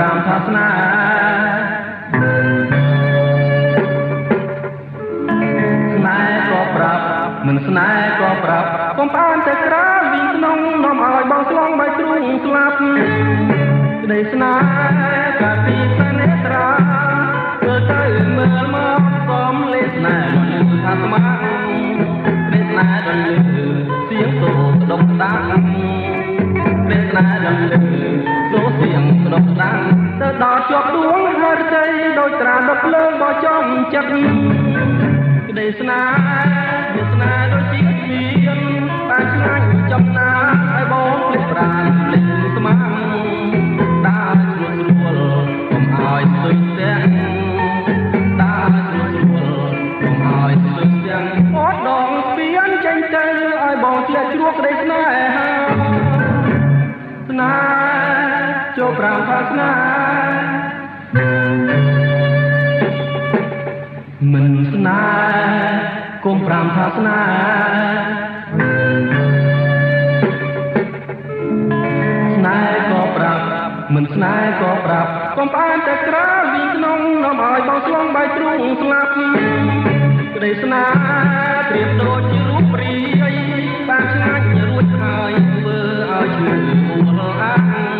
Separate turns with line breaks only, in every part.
ប្រាំថាស្នាស្នេហ៍ក៏ប្រាប់មិនស្នេហ៍ក៏ប្រាប់កុំបានតែក្រាលវិញក្នុងនាំឲ្យបងឆ្លងបាយទ្រូងស្លាប់ក្តីស្នេហ៍កាពីស្នេហ៍ត្រាធ្វើទៅមើលមកសំលេស្នេហ៍ថាស្មាពេលស្នេហ៍ដល់លើសៀងសូដុកដាំពេលស្នេហ៍ដល់លើសូសៀងដុកដាំទៅដល់ជាប់ដួងហើយទៅដោយត្រាដុតភ្លើងបោះចំចិត្តក្តីស្នេហ៍វាស្នេហ៍ដូចជាគ្មានបានឆ្ងាញ់ចំណាឲ្យបងភ្លេចប្រាណភ្លេចស្មាំដើរស្រួលស្រួលកុំឲ្យស្ទុយស្ទាំងដើរស្រួលស្រួលកុំឲ្យស្ទុយស្ទាំងអត់ដងស្ពានចេញទៅឲ្យបងធ្លាក់ជ្រក់ក្តីស្នេហាស្នេហ៍ចូលប្រាំថាស្នេហ៍មិនស្នេហ៍កុំប្រាំថាស្នេហ៍ស្នេហ៍ក៏ប្រាប់មិនស្នេហ៍ក៏ប្រាប់កុំបានតែក្រាលវិញក្នុងនាំឲ្យបងឆ្លងបាយទ្រូងស្លាប់ក្តីស្នេហ៍ប្រៀបដូចជារូបព្រាយបានឆ្ងាញ់រួចហើយធ្វើឲ្យឈឺអួលអាំង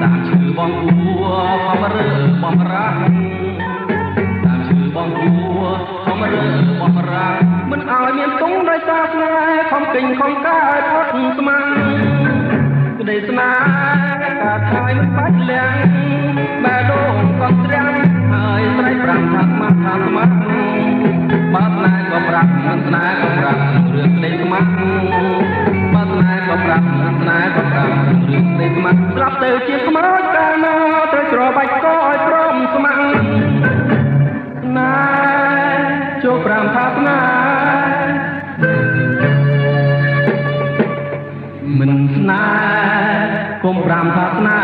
តាមឈឺបងគួបំរើបំរាស់តាមឈឺបងគួបំរើបំរាស់មិនឲ្យមានទងដោយសារស្នេហ៍ខំកិញខំកើតអត់ស្មាំក្តីស្នេហ៍កាថយមិនបាច់លៀងបែដូងក៏ត្រាំហើយស្រែកប្រាំថាស្មាត់ថាស្មាត់បើស្នេហ៍ក៏ប្រាប់មិនស្នេហ៍ក៏ប្រាប់រឿងក្តីស្មាត់បើស្នេហ៍ក៏ប្រាប់មិនស្នេហ៍ក៏ប្រាប់រឿងក្តីស្មាត់ស្លាប់ទៅជាខ្មោចកាលណាត្រូវច្របាច់ក៏ឲ្យព្រមស្មាំណាចូលប្រាំថាស្នេហ៍មិនស្នេហ៍កុំប្រាំថាស្នេហ៍